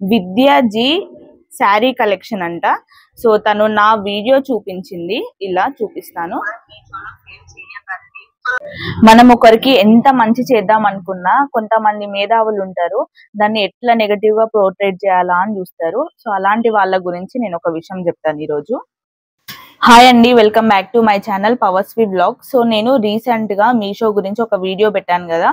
విద్యాజీ sari collection అంట. So తను నా వీడియో చూపించింది, ఇలా చూపిస్తాను. మనం ఒకరికి ఎంత మంచి చేద్దాం అనుకున్నా కొంతమంది మేధావులు ఉంటారు, దాన్ని ఎట్లా నెగటివ్ గా పోర్ట్రేట్ చేయాలా అని చూస్తారు. సో అలాంటి వాళ్ళ గురించి నేను ఒక విషయం చెప్తాను ఈరోజు. హాయ్ అండి, welcome back to my channel పవర్స్వి బ్లాగ్. సో నేను రీసెంట్ గా మీషో గురించి ఒక వీడియో పెట్టాను కదా,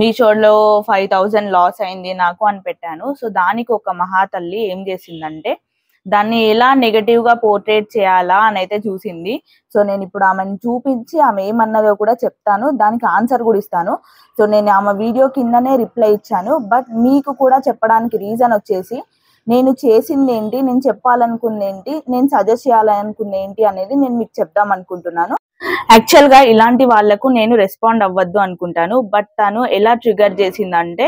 మీషోలో 5000 లాస్ అయింది నాకు అని పెట్టాను. సో దానికి ఒక మహాతల్లి ఏం చేసిందంటే దాన్ని ఎలా నెగటివ్ గా పోర్ట్రేట్ చేయాలా అని అయితే చూసింది. సో నేను ఇప్పుడు ఆమెను చూపించి ఆమె ఏమన్నదో కూడా చెప్తాను, దానికి ఆన్సర్ కూడా ఇస్తాను. సో నేను ఆమె వీడియో కిందనే రిప్లై ఇచ్చాను, బట్ మీకు కూడా చెప్పడానికి రీజన్ వచ్చేసి నేను చేసింది ఏంటి, నేను చెప్పాలనుకుంది ఏంటి, నేను సజెస్ట్ చేయాలనుకుంది ఏంటి అనేది నేను మీకు చెప్దాం అనుకుంటున్నాను. యాక్చువల్ గా ఇలాంటి వాళ్లకు నేను రెస్పాండ్ అవ్వద్దు అనుకుంటాను, బట్ తను ఎలా ట్రిగర్ చేసిందంటే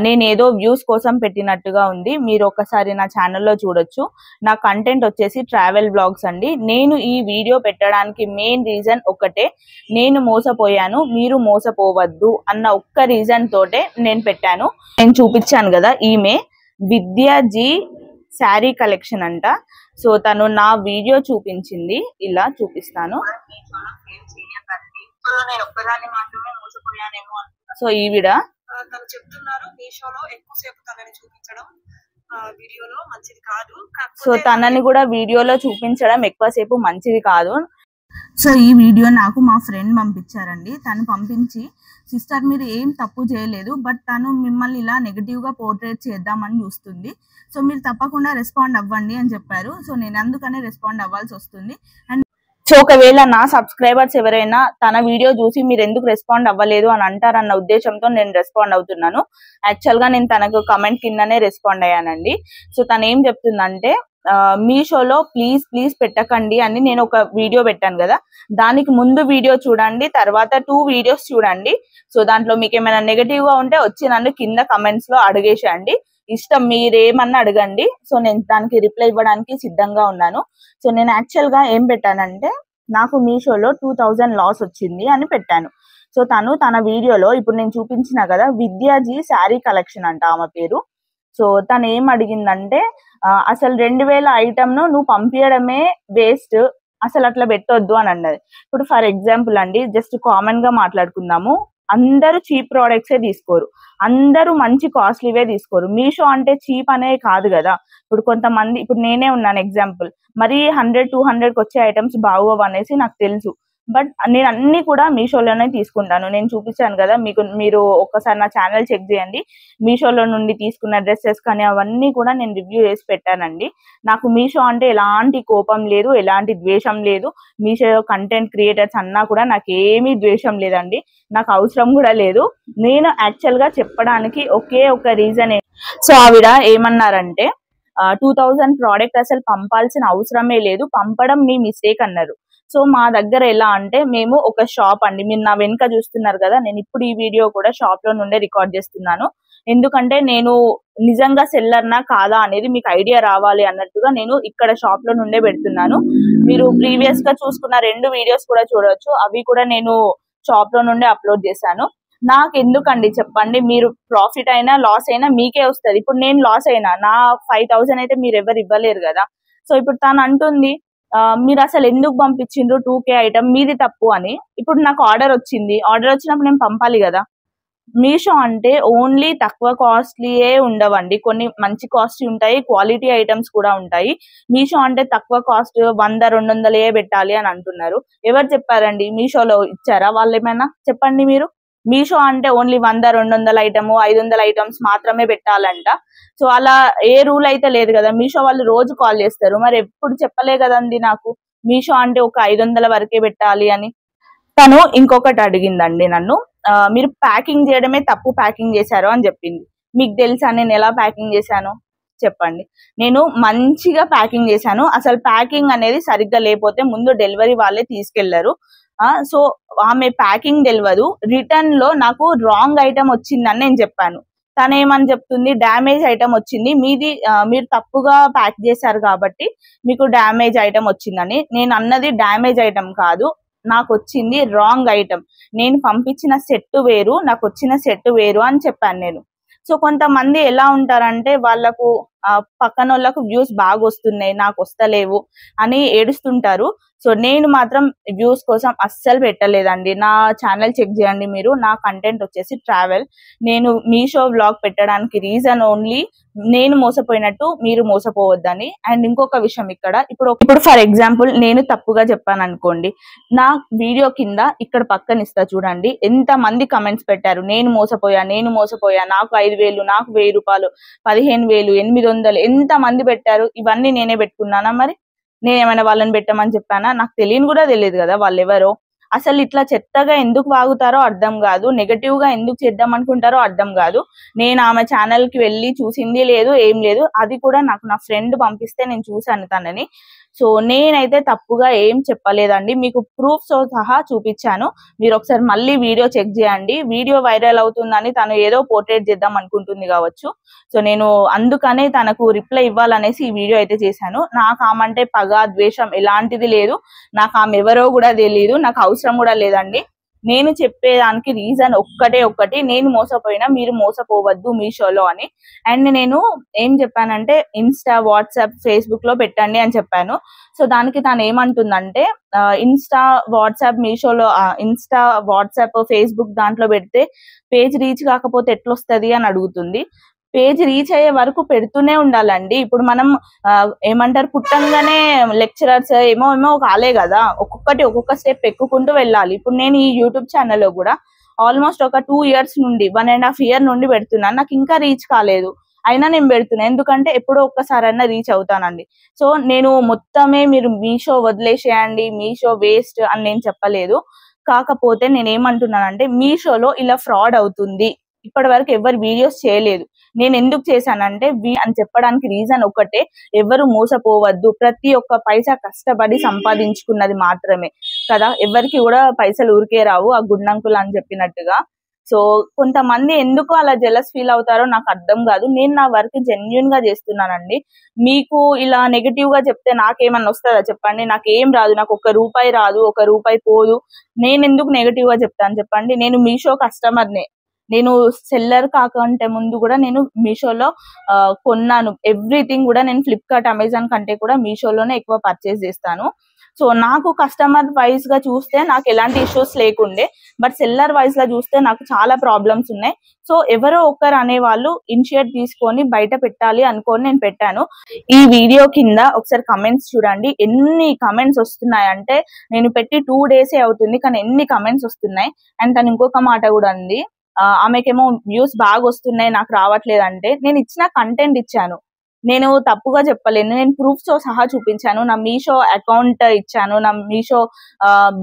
నేను ఏదో వ్యూస్ కోసం పెట్టినట్టుగా ఉంది. మీరు ఒకసారి నా ఛానల్లో చూడొచ్చు. నా కంటెంట్ వచ్చేసి ట్రావెల్ బ్లాగ్స్ అండి. నేను ఈ వీడియో పెట్టడానికి మెయిన్ రీజన్ ఒకటే, నేను మోసపోయాను మీరు మోసపోవద్దు అన్న ఒక్క రీజన్ తోటే నేను పెట్టాను. నేను చూపించాను కదా, ఈమె విద్యాజీ శారీ కలెక్షన్ అంట. సో తను నా వీడియో చూపించింది, ఇలా చూపిస్తాను. సో ఈవిడ తను చెప్తున్నారు మీషోలో ఎక్కువసేపు తనని చూపించడం వీడియోలో మంచిది కాదు. సో తనని కూడా వీడియోలో చూపించడం ఎక్కువసేపు మంచిది కాదు. సో ఈ వీడియో నాకు మా ఫ్రెండ్ పంపించారండి. తను పంపించి, సిస్టర్ మీరు ఏం తప్పు చేయలేదు, బట్ తను మిమ్మల్ని ఇలా నెగటివ్ గా పోర్ట్రేట్ చేద్దామని చూస్తుంది, సో మీరు తప్పకుండా రెస్పాండ్ అవ్వండి అని చెప్పారు. సో నేను అందుకనే రెస్పాండ్ అవ్వాల్సి వస్తుంది. అండ్ సో ఒకవేళ నా సబ్స్క్రైబర్స్ ఎవరైనా తన వీడియో చూసి మీరు ఎందుకు రెస్పాండ్ అవ్వలేదు అని అంటారన్న ఉద్దేశంతో నేను రెస్పాండ్ అవుతున్నాను. యాక్చువల్ గా నేను తనకు కమెంట్ కిందనే రెస్పాండ్ అయ్యానండి. సో తను ఏం చెప్తుందంటే మీషోలో ప్లీజ్ పెట్టకండి అని నేను ఒక వీడియో పెట్టాను కదా, దానికి ముందు వీడియో చూడండి, తర్వాత 2 వీడియోస్ చూడండి. సో దాంట్లో మీకు ఏమైనా నెగటివ్ గా ఉంటే వచ్చి నన్ను కింద కమెంట్స్ లో అడిగేసేయండి, ఇష్టం మీరేమన్నా అడగండి. సో నేను దానికి రిప్లై ఇవ్వడానికి సిద్ధంగా ఉన్నాను. సో నేను యాక్చువల్ గా ఏం పెట్టానంటే నాకు మీషోలో 2000 లాస్ వచ్చింది అని పెట్టాను. సో తన వీడియోలో ఇప్పుడు నేను చూపించిన కదా, విద్యాజీ శారీ కలెక్షన్ అంట ఆమె పేరు. సో తను ఏం అడిగిందంటే అసలు 2000 ఐటమ్ ను నువ్వు పంపించడమే వేస్ట్, అసలు అట్లా పెట్టొద్దు అని అన్నది. ఇప్పుడు ఫర్ ఎగ్జాంపుల్ అండి, జస్ట్ కామన్ గా మాట్లాడుకుందాము, అందరూ చీప్ ప్రోడక్ట్సే తీసుకోరు, అందరూ మంచి కాస్ట్లీవే తీసుకోరు. మీషో అంటే చీప్ అనే కాదు కదా. ఇప్పుడు కొంతమంది, ఇప్పుడు నేనే ఉన్నాను ఎగ్జాంపుల్, మరి 100-200కి వచ్చే ఐటమ్స్ బాగోవు అనేసి నాకు తెలుసు, బట్ నేను అన్ని కూడా మీషోలోనే తీసుకుంటాను. నేను చూపించాను కదా మీకు, మీరు ఒక్కసారి నా ఛానల్ చెక్ చేయండి. మీషోలో నుండి తీసుకున్న డ్రెస్సెస్ కానీ అవన్నీ కూడా నేను రివ్యూ చేసి పెట్టానండి. నాకు మీషో అంటే ఎలాంటి కోపం లేదు, ఎలాంటి ద్వేషం లేదు. మీషో కంటెంట్ క్రియేటర్స్ అన్నా కూడా నాకు ఏమీ ద్వేషం లేదండి, నాకు అవసరం కూడా లేదు. నేను యాక్చువల్ గా చెప్పడానికి ఒకే ఒక రీజన్. సో ఆవిడ ఏమన్నారంటే 2000 ప్రోడక్ట్ అసలు పంపాల్సిన అవసరమే లేదు, పంపడం మీ మిస్టేక్ అన్నారు. సో మా దగ్గర ఎలా అంటే, మేము ఒక షాప్ అండి, మీరు నా వెనుక చూస్తున్నారు కదా, నేను ఇప్పుడు ఈ వీడియో కూడా షాప్ లో నుండే రికార్డ్ చేస్తున్నాను. ఎందుకంటే నేను నిజంగా సెల్లర్నా కాదా అనేది మీకు ఐడియా రావాలి అన్నట్టుగా నేను ఇక్కడ షాప్ లో నుండే పెడుతున్నాను. మీరు ప్రీవియస్ గా చూసుకున్న 2 వీడియోస్ కూడా చూడవచ్చు, అవి కూడా నేను షాప్ లో నుండే అప్లోడ్ చేశాను. నాకు ఎందుకండి చెప్పండి, మీరు ప్రాఫిట్ అయినా లాస్ అయినా మీకే వస్తుంది. ఇప్పుడు నేను లాస్ అయినా, నా 5000 అయితే మీరు ఎవరు ఇవ్వలేరు కదా. సో ఇప్పుడు తను అంటుంది మీరు అసలు ఎందుకు పంపించిండ్రు 2K ఐటమ్, మీది తప్పు అని. ఇప్పుడు నాకు ఆర్డర్ వచ్చింది, ఆర్డర్ వచ్చినప్పుడు నేను పంపాలి కదా. మీషో అంటే ఓన్లీ తక్కువ కాస్ట్లీయే ఉండవండి, కొన్ని మంచి కాస్ట్ ఉంటాయి, క్వాలిటీ ఐటమ్స్ కూడా ఉంటాయి. మీషో అంటే తక్కువ కాస్ట్ 100-200 పెట్టాలి అని అంటున్నారు. ఎవరు చెప్పారండి? మీషోలో ఇచ్చారా వాళ్ళు ఏమైనా? చెప్పండి మీరు. మీషో అంటే ఓన్లీ 100-200 ఐటమ్ 500 ఐటమ్స్ మాత్రమే పెట్టాలంట. సో అలా ఏ రూల్ అయితే లేదు కదా. మీషో వాళ్ళు రోజు కాల్ చేస్తారు, మరి ఎప్పుడు చెప్పలే కదండి నాకు మీషో అంటే ఒక 500 వరకే పెట్టాలి అని. తను ఇంకొకటి అడిగిందండి నన్ను, మీరు ప్యాకింగ్ చేయడమే తప్పు ప్యాకింగ్ చేశారు అని చెప్పింది. మీకు తెలుసా నేను ఎలా ప్యాకింగ్ చేశాను చెప్పండి? నేను మంచిగా ప్యాకింగ్ చేశాను. అసలు ప్యాకింగ్ అనేది సరిగ్గా లేకపోతే ముందు డెలివరీ వాళ్ళే తీసుకెళ్లారు. సో ఆమె ప్యాకింగ్ తెలియదు, రిటర్న్ లో నాకు రాంగ్ ఐటమ్ వచ్చిందని నేను చెప్పాను. తను ఏమని చెప్తుంది, డ్యామేజ్ ఐటమ్ వచ్చింది, మీరు తప్పుగా ప్యాక్ చేశారు కాబట్టి మీకు డ్యామేజ్ ఐటమ్ వచ్చిందని. నేను అన్నది డ్యామేజ్ ఐటమ్ కాదు, నాకు వచ్చింది రాంగ్ ఐటమ్, నేను పంపించిన సెట్ వేరు నాకు వచ్చిన సెట్ వేరు అని చెప్పాను నేను. సో కొంతమంది ఎలా ఉంటారంటే వాళ్ళకు పక్కన వాళ్ళకు వ్యూస్ బాగా వస్తున్నాయి, నాకు వస్తలేవు అని ఏడుస్తుంటారు. సో నేను మాత్రం వ్యూస్ కోసం అస్సలు పెట్టలేదండి. నా ఛానల్ చెక్ చేయండి మీరు. నా కంటెంట్ వచ్చేసి ట్రావెల్. నేను మీషో వ్లాగ్ పెట్టడానికి రీజన్ ఓన్లీ నేను మోసపోయినట్టు మీరు మోసపోవద్దని. అండ్ ఇంకొక విషయం, ఇప్పుడు ఫర్ ఎగ్జాంపుల్ నేను తప్పుగా చెప్పాను అనుకోండి, నా వీడియో కింద ఇక్కడ పక్కన ఇస్తా చూడండి, ఎంత మంది కమెంట్స్ పెట్టారు, నేను మోసపోయా, నాకు 5,000, నాకు 1,000 రూపాయలు, 15,000, 800, ఎంత మంది పెట్టారు. ఇవన్నీ నేనే పెట్టుకున్నానా? మరి నేనేమైనా వాళ్ళని పెట్టమని చెప్పానా? నాకు తెలియని కూడా తెలియదు కదా వాళ్ళు ఎవరో. అసలు ఇట్లా చెత్తగా ఎందుకు వాగుతారో అర్థం కాదు, నెగటివ్ గా ఎందుకు చేద్దాం అనుకుంటారో అర్థం కాదు. నేను ఆమె ఛానల్ కి వెళ్ళి చూసింది లేదు, ఏం లేదు. అది కూడా నాకు నా ఫ్రెండ్ పంపిస్తే నేను చూసాను తనని. సో నేనైతే తప్పుగా ఏం చెప్పలేదండి, మీకు ప్రూఫ్స్ తో సహా చూపించాను. మీరు ఒకసారి మళ్ళీ వీడియో చెక్ చేయండి. వీడియో వైరల్ అవుతుందని తను ఏదో పోర్ట్రేట్ చేద్దాం అనుకుంటుంది కావచ్చు. సో నేను అందుకనే తనకు రిప్లై ఇవ్వాలనేసి ఈ వీడియో అయితే చేశాను. నాకు ఆమంటే పగ, ద్వేషం ఎలాంటిది లేదు. నాకు ఆమె ఎవరో కూడా తెలియదు, నాకు అవసరం కూడా లేదండి. నేను చెప్పేదానికి రీజన్ ఒక్కటి, నేను మోసపోయినా మీరు మోసపోవద్దు మీషోలో అని. అండ్ నేను ఏం చెప్పానంటే ఇన్స్టా, వాట్సాప్, ఫేస్బుక్ లో పెట్టండి అని చెప్పాను. సో దానికి తను ఏమంటుందంటే ఇన్స్టా, వాట్సాప్, మీషోలో ఇన్స్టా, వాట్సాప్, ఫేస్బుక్ దాంట్లో పెడితే పేజ్ రీచ్ కాకపోతే ఎట్లొస్తుంది అని అడుగుతుంది. పేజ్ రీచ్ అయ్యే వరకు పెడుతూనే ఉండాలండి. ఇప్పుడు మనం ఏమంటారు, పుట్టంగానే లెక్చరర్స్ ఏమో కాలే కదా, ఒక్కొక్క స్టెప్ ఎక్కుకుంటూ వెళ్ళాలి. ఇప్పుడు నేను ఈ యూట్యూబ్ ఛానల్లో కూడా ఆల్మోస్ట్ ఒక 2 years నుండి 1.5 year నుండి పెడుతున్నాను. నాకు ఇంకా రీచ్ కాలేదు, అయినా నేను పెడుతున్నా. ఎందుకంటే ఎప్పుడో ఒక్కసారైనా రీచ్ అవుతానండి. సో నేను మొత్తమే మీరు మీషో వదిలేసేయండి, మీషో వేస్ట్ అని నేను చెప్పలేదు. కాకపోతే నేను ఏమంటున్నానంటే మీషోలో ఇలా ఫ్రాడ్ అవుతుంది, ఇప్పటి వరకు ఎవరు వీడియోస్ చేయలేదు. నేను ఎందుకు చేశానంటే అని చెప్పడానికి రీజన్ ఒకటే, ఎవరు మోసపోవద్దు. ప్రతి ఒక్క పైసా కష్టపడి సంపాదించుకున్నది మాత్రమే కదా, ఎవరికి కూడా పైసలు ఊరికే రావు, ఆ గుండంకులు అని చెప్పినట్టుగా. సో కొంతమంది ఎందుకు అలా జెలస్ ఫీల్ అవుతారో నాకు అర్థం కాదు. నేను నా వర్క్ జెన్యున్ గా చేస్తున్నానండి. మీకు ఇలా నెగటివ్ గా చెప్తే నాకేమన్నా వస్తుందా చెప్పండి? నాకేం రాదు, నాకు 1 రూపాయి రాదు, 1 రూపాయి పోదు. నేను ఎందుకు నెగటివ్ గా చెప్తాను చెప్పండి? నేను మీషో కస్టమర్నే. నేను సెల్లర్ కాకంటే ముందు కూడా నేను మీషోలో కొన్నాను. ఎవ్రీథింగ్ కూడా నేను ఫ్లిప్కార్ట్, అమెజాన్ కంటే కూడా మీషోలోనే ఎక్కువ పర్చేస్ చేస్తాను. సో నాకు కస్టమర్ వైజ్ గా చూస్తే నాకు ఎలాంటి ఇష్యూస్ లేకుండే, బట్ సెల్లర్ వైజ్ గా చూస్తే నాకు చాలా ప్రాబ్లమ్స్ ఉన్నాయి. సో ఎవరో ఒకరు అనేవాళ్ళు ఇనిషియేట్ తీసుకొని బయట పెట్టాలి అనుకొని నేను పెట్టాను. ఈ వీడియో కింద ఒకసారి కమెంట్స్ చూడండి, ఎన్ని కమెంట్స్ వస్తున్నాయంటే, నేను పెట్టి 2 days అవుతుంది కానీ ఎన్ని కమెంట్స్ వస్తున్నాయి. అండ్ తను ఇంకొక మాట కూడా ఉంది, ఆమెకేమో వ్యూస్ బాగా వస్తున్నాయి, నాకు రావట్లేదంటే. నేను ఇచ్చిన కంటెంట్ ఇచ్చాను, నేను తప్పుగా చెప్పలేను. నేను ప్రూఫ్స్ తో సహా చూపించాను. నా మీషో అకౌంట్ ఇచ్చాను, నా మీషో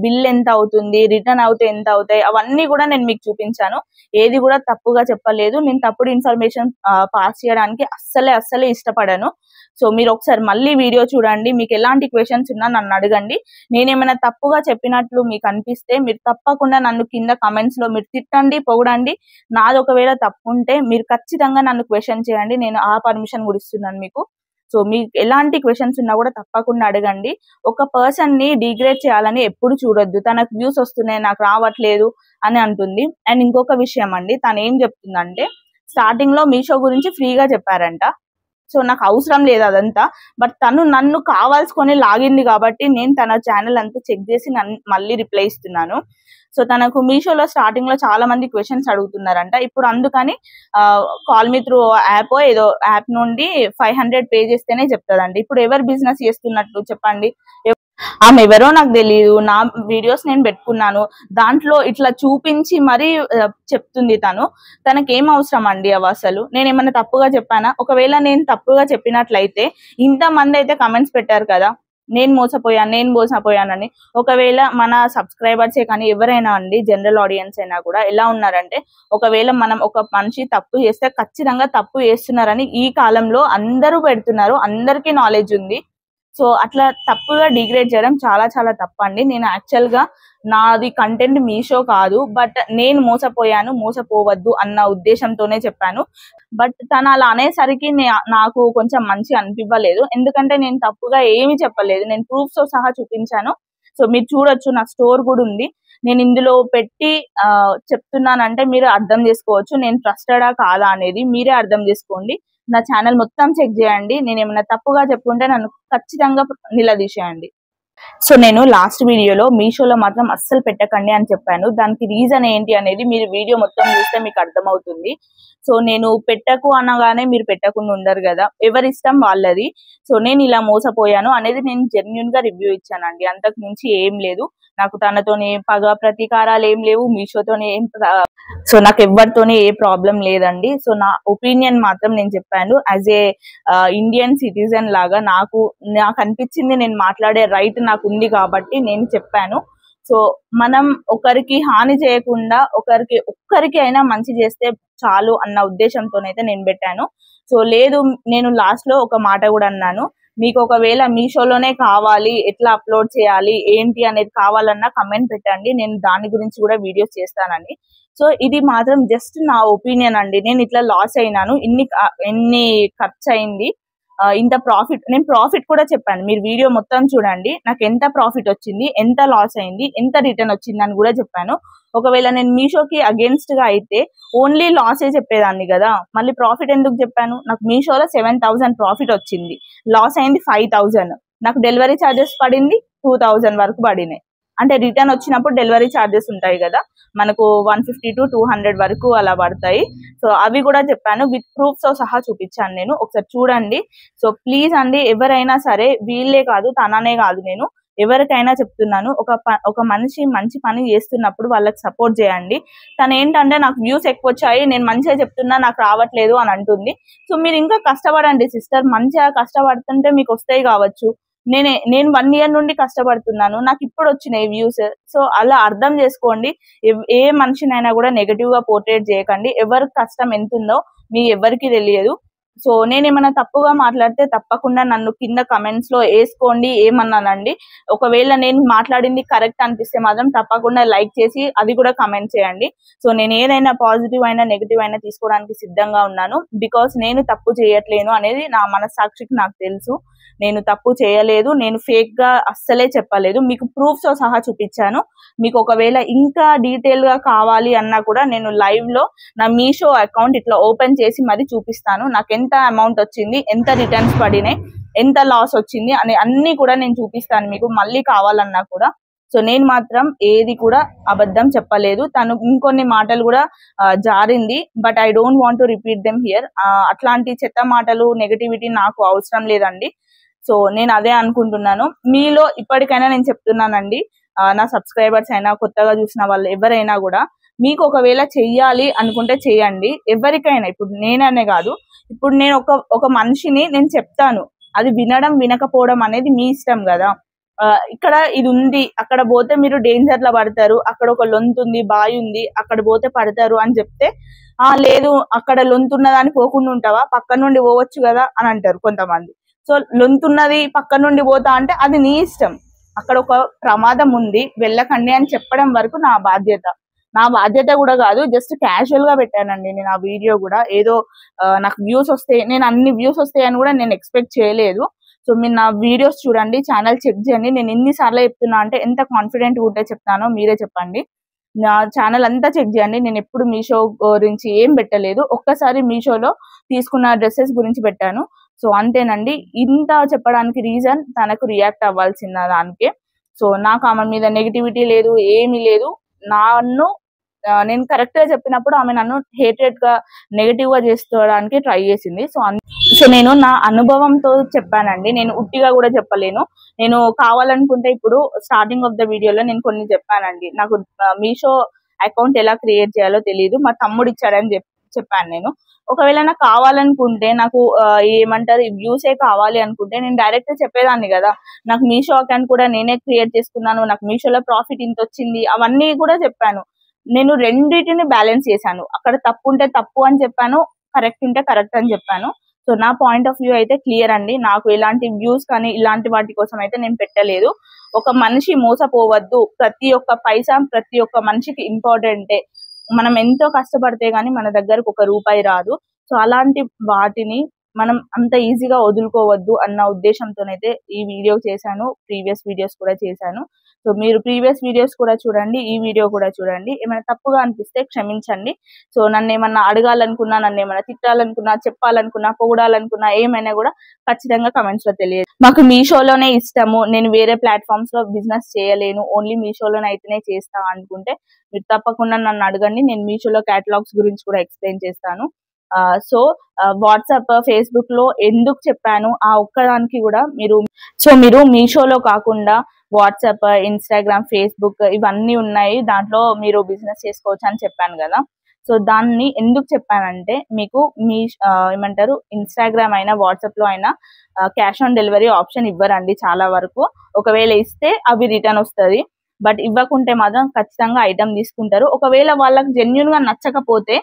బిల్ ఎంత అవుతుంది, రిటర్న్ అవుతే ఎంత అవుతాయి, అవన్నీ కూడా నేను మీకు చూపించాను. ఏది కూడా తప్పుగా చెప్పలేదు. నేను తప్పుడు ఇన్ఫర్మేషన్ పాస్ చేయడానికి అస్సలే ఇష్టపడను. సో మీరు ఒకసారి మళ్ళీ వీడియో చూడండి, మీకు ఎలాంటి క్వశ్చన్స్ ఉన్నా నన్ను అడగండి. నేనేమైనా తప్పుగా చెప్పినట్లు మీకు అనిపిస్తే మీరు తప్పకుండా నన్ను కింద కమెంట్స్ లో మీరు తిట్టండి, పొగడండి. నాది ఒకవేళ తప్పు ఉంటే మీరు ఖచ్చితంగా నన్ను క్వశ్చన్ చేయండి, నేను ఆ పర్మిషన్ కూడా ఇస్తున్నాను మీకు. సో మీకు ఎలాంటి క్వశ్చన్స్ ఉన్నా కూడా తప్పకుండా అడగండి. ఒక పర్సన్ ని డిగ్రేడ్ చేయాలని ఎప్పుడు చూడొద్దు. తనకు వ్యూస్ వస్తున్నాయి, నాకు రావట్లేదు అని అంటుంది. అండ్ ఇంకొక విషయం అండి, తను ఏం చెప్తుందంటే స్టార్టింగ్ లో మీషో గురించి ఫ్రీగా చెప్పారంట. సో నాకు అవసరం లేదు అదంతా, బట్ తను నన్ను కావాల్సుకొని లాగింది కాబట్టి నేను తన ఛానల్ అంతా చెక్ చేసి మళ్ళీ రిప్లై ఇస్తున్నాను. సో తనకు మీషోలో స్టార్టింగ్ లో చాలా మంది క్వశ్చన్స్ అడుగుతున్నారంట. ఇప్పుడు అందుకని కాల్ మీ త్రూ యాప్ ఏదో యాప్ నుండి 500 పే చేస్తేనే చెప్తాదండి. ఇప్పుడు ఎవరు బిజినెస్ చేస్తున్నట్టు చెప్పండి? ఆమె ఎవరో నాకు తెలియదు, నా వీడియోస్ నేను పెట్టుకున్నాను, దాంట్లో ఇట్లా చూపించి మరీ చెప్తుంది. తనకేం అవసరం అండి అవి? అసలు నేను ఏమన్నా తప్పుగా చెప్పానా? ఒకవేళ నేను తప్పుగా చెప్పినట్లయితే ఇంతమంది అయితే కమెంట్స్ పెట్టారు కదా, నేను మోసపోయానని. ఒకవేళ మన సబ్స్క్రైబర్సే కానీ ఎవరైనా అండి, జనరల్ ఆడియన్స్ అయినా కూడా ఎలా ఉన్నారంటే, ఒకవేళ మనం ఒక మనిషి తప్పు చేస్తే ఖచ్చితంగా తప్పు చేస్తున్నారని ఈ కాలంలో అందరూ పెడుతున్నారు, అందరికీ నాలెడ్జ్ ఉంది. సో అట్లా తప్పుగా డిగ్రేడ్ చేయడం చాలా తప్పండి. నేను యాక్చువల్ గా నాది కంటెంట్ మీషో కాదు, బట్ నేను మోసపోవద్దు అన్న ఉద్దేశంతోనే చెప్పాను. బట్ తను అలా అనేసరికి నాకు కొంచెం మంచి అనిపించలేదు. ఎందుకంటే నేను తప్పుగా ఏమీ చెప్పలేదు, నేను ప్రూఫ్స్ తో సహా చూపించాను. సో మీరు చూడొచ్చు, నా స్టోర్ కూడా ఉంది. నేను ఇందులో పెట్టి చెప్తున్నానంటే మీరు అర్థం చేసుకోవచ్చు నేను ట్రస్టెడా కాదా అనేది మీరే అర్థం చేసుకోండి. నా ఛానల్ మొత్తం చెక్ చేయండి. నేను ఏమైనా తప్పుగా చెప్పుకుంటే నన్ను ఖచ్చితంగా నిలదీసేయండి. సో నేను లాస్ట్ వీడియోలో మీషోలో మాత్రం అస్సలు పెట్టకండి అని చెప్పాను. దానికి రీజన్ ఏంటి అనేది మీరు వీడియో మొత్తం చూస్తే మీకు అర్థమవుతుంది. సో నేను పెట్టకు అనగానే మీరు పెట్టకుండా ఉండరు కదా, ఎవరి ఇష్టం వాళ్ళది. సో నేను ఇలా మోసపోయాను అనేది నేను జెన్యున్ గా రివ్యూ ఇచ్చానండి, అంతకు మించి ఏం లేదు. నాకు తనతోని పగ ప్రతీకారాలు ఏం లేవు, మీషోతోని సో నాకు ఎవరితోని ఏ ప్రాబ్లం లేదండి. సో నా ఒపీనియన్ మాత్రం నేను చెప్పాను. యాజ్ ఏ ఇండియన్ సిటిజన్ లాగా నాకు అనిపించింది, నేను మాట్లాడే రైట్ నాకు ఉంది కాబట్టి నేను చెప్పాను. సో మనం ఒకరికి హాని చేయకుండా ఒక్కరికి అయినా మంచి చేస్తే చాలు అన్న ఉద్దేశంతోనైతే నేను పెట్టాను. సో లేదు, నేను లాస్ట్ లో ఒక మాట కూడా అన్నాను, మీకు ఒకవేళ మీషోలోనే కావాలి, ఎట్లా అప్లోడ్ చేయాలి ఏంటి అనేది కావాలన్నా కమెంట్ పెట్టండి, నేను దాని గురించి కూడా వీడియోస్ చేస్తానని. సో ఇది మాత్రం జస్ట్ నా ఒపీనియన్ అండి. నేను ఇట్లా లాస్ అయినాను, ఎన్ని ఖర్చు అయింది, ఇంత ప్రాఫిట్, నేను ప్రాఫిట్ కూడా చెప్పాను. మీరు వీడియో మొత్తం చూడండి, నాకు ఎంత ప్రాఫిట్ వచ్చింది, ఎంత లాస్ అయింది, ఎంత రిటర్న్ వచ్చింది అని కూడా చెప్పాను. ఒకవేళ నేను మీషోకి అగేన్స్ట్ గా అయితే ఓన్లీ లాసే చెప్పేదాన్ని కదా, మళ్ళీ ప్రాఫిట్ ఎందుకు చెప్పాను? నాకు మీషోలో 7,000 ప్రాఫిట్ వచ్చింది, లాస్ అయింది 5,000, నాకు డెలివరీ ఛార్జెస్ పడింది 2,000 వరకు పడినాయి. అంటే రిటర్న్ వచ్చినప్పుడు డెలివరీ ఛార్జెస్ ఉంటాయి కదా, మనకు 150 to 200 వరకు అలా పడతాయి. సో అవి కూడా చెప్పాను, విత్ ప్రూఫ్స్ తో సహా చూపించాను నేను, ఒకసారి చూడండి. సో ప్లీజ్ అండి, ఎవరైనా సరే, వీళ్ళే కాదు తననే కాదు, నేను ఎవరికైనా చెప్తున్నాను, ఒక మనిషి మంచి పని చేస్తున్నప్పుడు వాళ్ళకి సపోర్ట్ చేయండి. తను ఏంటంటే నాకు వ్యూస్ ఎక్కువ వచ్చాయి, నేను మంచిగా చెప్తున్నా నాకు రావట్లేదు అని అంటుంది. సో మీరు ఇంకా కష్టపడండి సిస్టర్, మంచిగా కష్టపడుతుంటే మీకు వస్తాయి కావచ్చు. నేను 1 year నుండి కష్టపడుతున్నాను, నాకు ఇప్పుడు వచ్చినాయి వ్యూస్. సో అలా అర్థం చేసుకోండి. ఏ మనిషినైనా కూడా నెగటివ్ గా పోర్ట్రేట్ చేయకండి. ఎవరి కష్టం ఎంత ఉందో మీ ఎవరికి తెలియదు. సో నేను ఏమైనా తప్పుగా మాట్లాడితే తప్పకుండా నన్ను కింద కమెంట్స్ లో వేసుకోండి, ఏమన్నానండి. ఒకవేళ నేను మాట్లాడింది కరెక్ట్ అనిపిస్తే మాత్రం తప్పకుండా లైక్ చేసి అది కూడా కమెంట్ చేయండి. సో నేను ఏదైనా పాజిటివ్ అయినా నెగిటివ్ అయినా తీసుకోవడానికి సిద్ధంగా ఉన్నాను. బికాస్ నేను తప్పు చేయట్లేను అనేది నా మనస్సాక్షికి నాకు తెలుసు. నేను తప్పు చేయలేదు, నేను ఫేక్ గా అస్సలే చెప్పలేదు, మీకు ప్రూఫ్స్ తో సహా చూపించాను. మీకు ఒకవేళ ఇంకా డీటెయిల్ గా కావాలి అన్నా కూడా నేను లైవ్ లో నా మీషో అకౌంట్ ఇట్లా ఓపెన్ చేసి మరి చూపిస్తాను. నాకు ఎంత అమౌంట్ వచ్చింది, ఎంత రిటర్న్స్ పడినాయి, ఎంత లాస్ వచ్చింది అని అన్ని కూడా నేను చూపిస్తాను మీకు, మళ్ళీ కావాలన్నా కూడా. సో నేను మాత్రం ఏది కూడా అబద్ధం చెప్పలేదు. తను ఇంకొన్ని మాటలు కూడా జారింది, but I don't want to repeat them here. అట్లాంటి చెత్త మాటలు, నెగటివిటీ నాకు అవసరం లేదండి. సో నేను అదే అనుకుంటున్నాను. మీలో ఇప్పటికైనా నేను చెప్తున్నానండి, నా సబ్స్క్రైబర్స్ అయినా కొత్తగా చూసిన వాళ్ళు ఎవరైనా కూడా, మీకు ఒకవేళ చెయ్యాలి అనుకుంటే చెయ్యండి. ఎవరికైనా, ఇప్పుడు నేననే కాదు, ఇప్పుడు నేను ఒక మనిషిని నేను చెప్తాను, అది వినడం వినకపోవడం అనేది మీ ఇష్టం కదా. ఇక్కడ ఇది ఉంది, అక్కడ పోతే మీరు డేంజర్ లో పడతారు, అక్కడ ఒక లొంతు ఉంది, బావి ఉంది, అక్కడ పోతే పడతారు అని చెప్తే, లేదు అక్కడ లొంతున్నదాన్ని పోకుండా ఉంటావా, పక్క నుండి పోవచ్చు కదా అని అంటారు కొంతమంది. సో లొంతున్నది పక్క నుండి పోతా అంటే అది నీ ఇష్టం, అక్కడ ఒక ప్రమాదం ఉంది వెళ్ళకండి అని చెప్పడం వరకు నా బాధ్యత కూడా కాదు. జస్ట్ క్యాజువల్ గా పెట్టానండి నేను ఆ వీడియో కూడా. ఏదో నాకు వ్యూస్ వస్తాయి, నేను అన్ని వ్యూస్ వస్తాయని కూడా నేను ఎక్స్పెక్ట్ చేయలేదు. సో మీరు నా వీడియోస్ చూడండి, ఛానల్ చెక్ చేయండి. నేను ఎన్నిసార్లు చెప్తున్నా అంటే, ఎంత కాన్ఫిడెంట్ ఉంటే చెప్తానో మీరే చెప్పండి. నా ఛానల్ అంతా చెక్ చేయండి. నేను ఎప్పుడు మీషో గురించి ఏం పెట్టలేదు, ఒక్కసారి మీషోలో తీసుకున్న డ్రెస్సెస్ గురించి పెట్టాను. సో అంతేనండి. ఇంత చెప్పడానికి రీజన్ తనకు రియాక్ట్ అవ్వాల్సిన దానికే. సో నాకు ఆమె మీద నెగిటివిటీ లేదు, ఏమీ లేదు. నేను కరెక్ట్ గా చెప్పినప్పుడు ఆమె నన్ను హేటెడ్ గా, నెగిటివ్ గా చేసుకోవడానికి ట్రై చేసింది. సో నేను నా అనుభవంతో చెప్పానండి, నేను ఉట్టిగా కూడా చెప్పలేను. నేను కావాలనుకుంటే ఇప్పుడు స్టార్టింగ్ ఆఫ్ ద వీడియోలో నేను కొన్ని చెప్పానండి. నాకు మీషో అకౌంట్ ఎలా క్రియేట్ చేయాలో తెలియదు, మా తమ్ముడు ఇచ్చాడని చెప్పాను నేను. ఒకవేళ నాకు కావాలనుకుంటే, నాకు ఏమంటారు వ్యూసే కావాలి అనుకుంటే నేను డైరెక్ట్ చెప్పేదాన్ని కదా, నాకు మీషో అకౌంట్ కూడా నేనే క్రియేట్ చేసుకున్నాను, నాకు మీషోలో ప్రాఫిట్ ఇంత వచ్చింది, అవన్నీ కూడా చెప్పాను. నేను రెండింటిని బ్యాలెన్స్ చేశాను. అక్కడ తప్పు ఉంటే తప్పు అని చెప్పాను, కరెక్ట్ ఉంటే కరెక్ట్ అని చెప్పాను. సో నా పాయింట్ ఆఫ్ వ్యూ అయితే క్లియర్ అండి. నాకు ఎలాంటి వ్యూస్ కానీ ఇలాంటి వాటి కోసం అయితే నేను పెట్టలేదు. ఒక మనిషి మోసపోవద్దు, ప్రతి ఒక్క పైసా ప్రతి ఒక్క మనిషికి ఇంపార్టెంటే. మనం ఎంతో కష్టపడితే గానీ మన దగ్గరకు ఒక రూపాయి రాదు. సో అలాంటి వాటిని మనం అంత ఈజీగా వదులుకోవద్దు అన్న ఉద్దేశంతోనైతే ఈ వీడియో చేశాను, ప్రీవియస్ వీడియోస్ కూడా చేశాను. సో మీరు ప్రీవియస్ వీడియోస్ కూడా చూడండి, ఈ వీడియో కూడా చూడండి. ఏమైనా తప్పుగా అనిపిస్తే క్షమించండి. సో నన్ను ఏమన్నా అడగాలనుకున్నా, నన్ను ఏమైనా తిట్టాలనుకున్నా, చెప్పాలనుకున్నా, పొగడాలనుకున్నా ఏమైనా కూడా ఖచ్చితంగా కమెంట్స్ లో తెలియదు. మాకు మీషోలోనే ఇష్టము, నేను వేరే ప్లాట్ఫామ్స్ లో బిజినెస్ చేయలేను, ఓన్లీ మీషోలోనే అయితేనే చేస్తా అనుకుంటే మీరు తప్పకుండా నన్ను అడగండి. నేను మీషోలో క్యాటలాగ్స్ గురించి కూడా ఎక్స్ప్లెయిన్ చేస్తాను. సో వాట్సాప్, ఫేస్బుక్ లో ఎందుకు చెప్పాను ఆ ఒక్కదానికి కూడా మీరు మీషోలో కాకుండా వాట్సాప్, ఇన్స్టాగ్రామ్, ఫేస్బుక్ ఇవన్నీ ఉన్నాయి, దాంట్లో మీరు బిజినెస్ చేసుకోవచ్చు అని చెప్పాను కదా. సో దాన్ని ఎందుకు చెప్పానంటే మీకు మీ ఏమంటారు ఇన్స్టాగ్రామ్ అయినా వాట్సాప్ లో అయినా క్యాష్ ఆన్ డెలివరీ ఆప్షన్ ఇవ్వరండి చాలా వరకు. ఒకవేళ ఇస్తే అవి రిటర్న్ వస్తుంది, బట్ ఇవ్వకుంటే మాత్రం ఖచ్చితంగా ఐటమ్ తీసుకుంటారు. ఒకవేళ వాళ్ళకి జెన్యున్ గా నచ్చకపోతే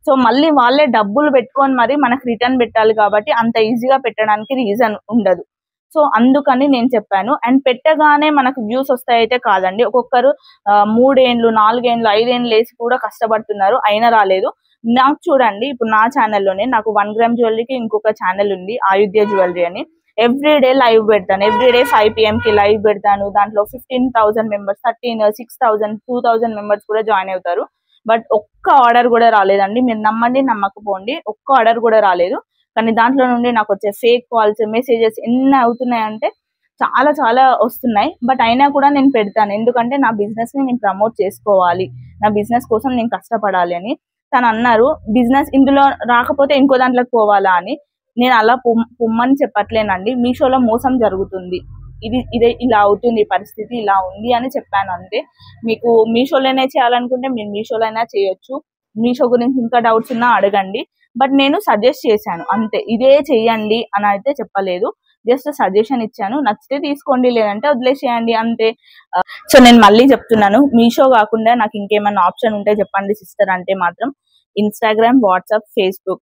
సో మళ్ళీ వాళ్ళే డబ్బులు పెట్టుకొని మరి మనకు రిటర్న్ పెట్టాలి, కాబట్టి అంత ఈజీగా పెట్టడానికి రీజన్ ఉండదు. సో అందుకని నేను చెప్పాను. అండ్ పెట్టగానే మనకు వ్యూస్ వస్తాయితే కాదండి, ఒక్కొక్కరు 3 ఏండ్లు 4 ఏండ్లు 5 ఏండ్లు వేసి కూడా కష్టపడుతున్నారు, అయినా రాలేదు. నాకు చూడండి, ఇప్పుడు నా ఛానల్లోనే నాకు 1 గ్రామ్ జ్యువెలరీకి ఇంకొక ఛానల్ ఉంది, ఆయుధ్య జ్యువెలరీ అని. ఎవ్రీడే లైవ్ పెడతాను, ఎవ్రీడే 5 PM కి లైవ్ పెడతాను. దాంట్లో 15,000 మెంబర్స్, 13, 6,000, 2,000 మెంబర్స్ కూడా జాయిన్ అవుతారు. బట్ ఒక్క ఆర్డర్ కూడా రాలేదండి, మీరు నమ్మండి నమ్మకపోండి, ఒక్క ఆర్డర్ కూడా రాలేదు. కానీ దాంట్లో నుండి నాకు వచ్చే ఫేక్ కాల్స్, మెసేజెస్ ఎన్ని అవుతున్నాయంటే చాలా చాలా వస్తున్నాయి. బట్ అయినా కూడా నేను పెడతాను, ఎందుకంటే నా బిజినెస్ ని నేను ప్రమోట్ చేసుకోవాలి, నా బిజినెస్ కోసం నేను కష్టపడాలి అని. తను అన్నారు బిజినెస్ ఇందులో రాకపోతే ఇంకో దాంట్లోకి పోవాలా అని. నేను అలా పొమ్మని చెప్పట్లేనండి, మీషోలో మోసం జరుగుతుంది, ఇదే ఇలా అవుతుంది, పరిస్థితి ఇలా ఉంది అని చెప్పాను అంతే. మీకు మీషోలోనే చేయాలనుకుంటే మీరు మీషోలోనే చేయొచ్చు, మీషో గురించి ఇంకా డౌట్స్ ఉన్నా అడగండి. బట్ నేను సజెస్ట్ చేశాను అంతే, ఇదే చెయ్యండి అని అయితే చెప్పలేదు, జస్ట్ సజెషన్ ఇచ్చాను. నచ్చితే తీసుకోండి, లేదంటే వదిలేసేయండి అంతే. సో నేను మళ్ళీ చెప్తున్నాను, మీషో కాకుండా నాకు ఇంకేమైనా ఆప్షన్ ఉంటే చెప్పండి సిస్టర్ అంటే మాత్రం ఇన్స్టాగ్రామ్, వాట్సాప్, ఫేస్బుక్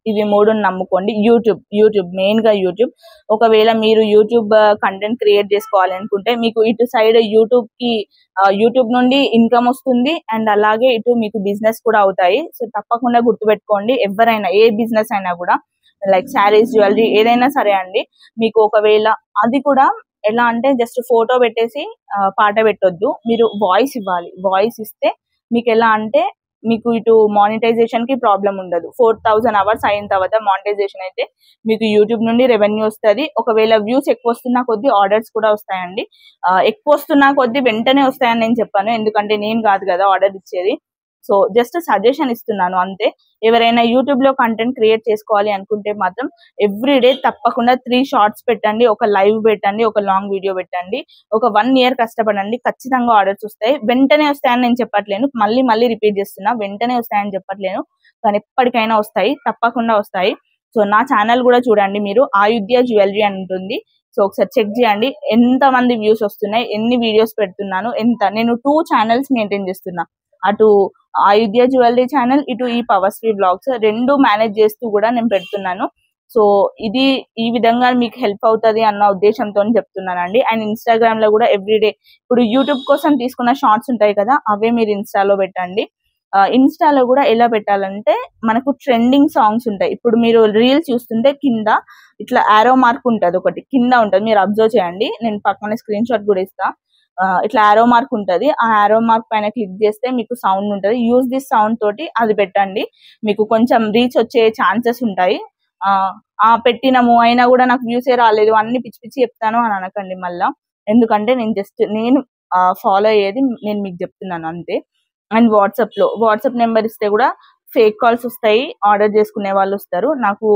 ఇవి 3 నమ్ముకోండి. యూట్యూబ్ మెయిన్ గా యూట్యూబ్. ఒకవేళ మీరు యూట్యూబ్ కంటెంట్ క్రియేట్ చేసుకోవాలి అనుకుంటే మీకు ఇటు సైడ్ యూట్యూబ్ నుండి ఇన్కమ్ వస్తుంది, అండ్ అలాగే ఇటు మీకు బిజినెస్ కూడా అవుతాయి. సో తప్పకుండా గుర్తుపెట్టుకోండి, ఎవరైనా ఏ బిజినెస్ అయినా కూడా లైక్ శారీస్, జ్యువెలరీ ఏదైనా సరే అండి, మీకు ఒకవేళ అది కూడా ఎలా అంటే జస్ట్ ఫోటో పెట్టేసి పాట పెట్టొద్దు, మీరు వాయిస్ ఇవ్వాలి. వాయిస్ ఇస్తే మీకు ఎలా అంటే మీకు ఇటు మానిటైజేషన్ కి ప్రాబ్లం ఉండదు. 4,000 అవర్స్ అయిన తర్వాత మానిటైజేషన్ అయితే మీకు యూట్యూబ్ నుండి రెవెన్యూ వస్తుంది. ఒకవేళ వ్యూస్ ఎక్కువ వస్తున్నా కొద్ది ఆర్డర్స్ కూడా వస్తాయండి. ఎక్కువ వస్తున్నా కొద్ది వెంటనే వస్తాయని నేను చెప్పాను, ఎందుకంటే నేను కాదు కదా ఆర్డర్ ఇచ్చేది. సో జస్ట్ సజెషన్ ఇస్తున్నాను అంతే. ఎవరైనా యూట్యూబ్ లో కంటెంట్ క్రియేట్ చేసుకోవాలి అనుకుంటే మాత్రం ఎవ్రీడే తప్పకుండా 3 షార్ట్స్ పెట్టండి, ఒక లైవ్ పెట్టండి, ఒక లాంగ్ వీడియో పెట్టండి, ఒక 1 year కష్టపడండి, ఖచ్చితంగా ఆర్డర్స్ వస్తాయి. వెంటనే వస్తాయని నేను చెప్పట్లేను, మళ్ళీ రిపీట్ చేస్తున్నా, వెంటనే వస్తాయని చెప్పట్లేను, కానీ ఎప్పటికైనా వస్తాయి, తప్పకుండా వస్తాయి. సో నా ఛానల్ కూడా చూడండి మీరు, ఆయుధ్య జ్యువెలరీ అని ఉంటుంది. సో ఒకసారి చెక్ చేయండి ఎంత మంది వ్యూస్ వస్తున్నాయి, ఎన్ని వీడియోస్ పెడుతున్నాను, నేను 2 ఛానల్స్ మెయింటైన్ చేస్తున్నా, అటు ఆయుధ్య జ్యువెలరీ ఛానల్, ఇటు ఈ పవర్శ్రీ బ్లాగ్స్, 2 మేనేజ్ చేస్తూ కూడా నేను పెడుతున్నాను. సో ఇది ఈ విధంగా మీకు హెల్ప్ అవుతుంది అన్న ఉద్దేశంతో చెప్తున్నానండి. అండ్ ఇన్స్టాగ్రామ్ లో కూడా ఎవ్రీడే ఇప్పుడు యూట్యూబ్ కోసం తీసుకున్న షార్ట్స్ ఉంటాయి కదా, అవే మీరు ఇన్స్టాలో పెట్టండి. ఇన్స్టాలో కూడా ఎలా పెట్టాలంటే మనకు ట్రెండింగ్ సాంగ్స్ ఉంటాయి. ఇప్పుడు మీరు రీల్స్ చూస్తుంటే కింద ఇట్లా ఆరో మార్క్ ఉంటుంది, ఒకటి కింద ఉంటుంది, మీరు అబ్జర్వ్ చేయండి, నేను పక్కన స్క్రీన్ షాట్ కూడా ఇస్తా. ఇట్లా ఆరో మార్క్ ఉంటుంది, ఆ ఆరో మార్క్ పైన క్లిక్ చేస్తే మీకు సౌండ్ ఉంటుంది, యూజ్ దిస్ సౌండ్ తోటి అది పెట్టండి, మీకు కొంచెం రీచ్ వచ్చే ఛాన్సెస్ ఉంటాయి. పెట్టినము అయినా కూడా నాకు వ్యూసే రాలేదు, అన్ని పిచ్చి పిచ్చి చెప్తాను అని అనకండి మళ్ళా, ఎందుకంటే నేను ఫాలో అయ్యేది నేను మీకు చెప్తున్నాను అంతే. అండ్ వాట్సాప్ నెంబర్ ఇస్తే కూడా ఫేక్ కాల్స్ వస్తాయి, ఆర్డర్ చేసుకునే వాళ్ళు వస్తారు. నాకు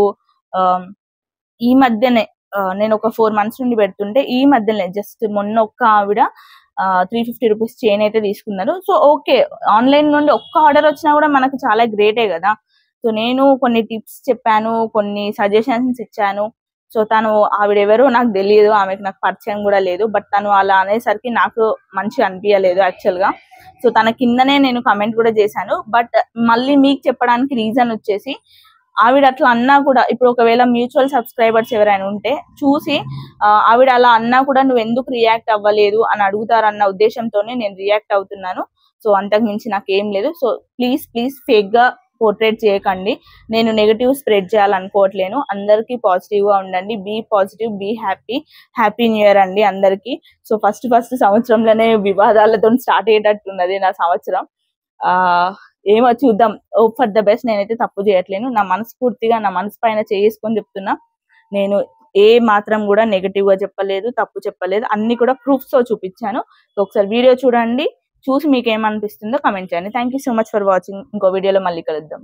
ఈ మధ్యనే నేను ఒక 4 months నుండి పెడుతుంటే ఈ మధ్యనే జస్ట్ మొన్న ఒక్క ఆవిడ 350 రూపీస్ చైన్ అయితే తీసుకున్నారు. సో ఓకే, ఆన్లైన్ నుండి ఒక్క ఆర్డర్ వచ్చినా కూడా మనకు చాలా గ్రేటే కదా. సో నేను కొన్ని టిప్స్ చెప్పాను, కొన్ని సజెషన్స్ ఇచ్చాను. సో తను ఆవిడెవరో నాకు తెలియదు, ఆమెకు నాకు పరిచయం కూడా లేదు, బట్ తను అలా అనేసరికి నాకు మంచిగా అనిపించలేదు యాక్చువల్ గా. సో తన కిందనే నేను కమెంట్ కూడా చేశాను, బట్ మళ్ళీ మీకు చెప్పడానికి రీజన్ వచ్చేసి ఆవిడ అట్లా అన్నా కూడా, ఇప్పుడు ఒకవేళ మ్యూచువల్ సబ్స్క్రైబర్స్ ఎవరైనా ఉంటే చూసి ఆవిడ అలా అన్నా కూడా నువ్వు ఎందుకు రియాక్ట్ అవ్వలేదు అని అడుగుతారన్న ఉద్దేశంతోనే నేను రియాక్ట్ అవుతున్నాను. సో అంతకు మించి నాకేం లేదు. సో ప్లీజ్ ఫేక్ గా పోర్ట్రేట్ చేయకండి. నేను నెగటివ్ స్ప్రెడ్ చేయాలనుకోవట్లేను. అందరికీ పాజిటివ్గా ఉండండి. Be positive, be happy. Happy new year అండి అందరికీ. సో ఫస్ట్ సంవత్సరంలోనే వివాదాలతో స్టార్ట్ అయ్యేటట్టున్నది నా సంవత్సరం. ఏమో చూద్దాం. Hope for the best. నేనైతే తప్పు చేయట్లేను. నా మనస్ఫూర్తిగా నా మనసు పైన చేసుకొని చెప్తున్నా. నేను ఏ మాత్రం కూడా నెగటివ్ గా చెప్పలేదు, తప్పు చెప్పలేదు. అన్ని కూడా ప్రూఫ్స్ తో చూపించాను. ఒకసారి వీడియో చూడండి. చూసి మీకు ఏమనిపిస్తుందో కమెంట్ చేయండి. Thank you so much for watching. ఇంకో వీడియోలో మళ్ళీ కలుద్దాం.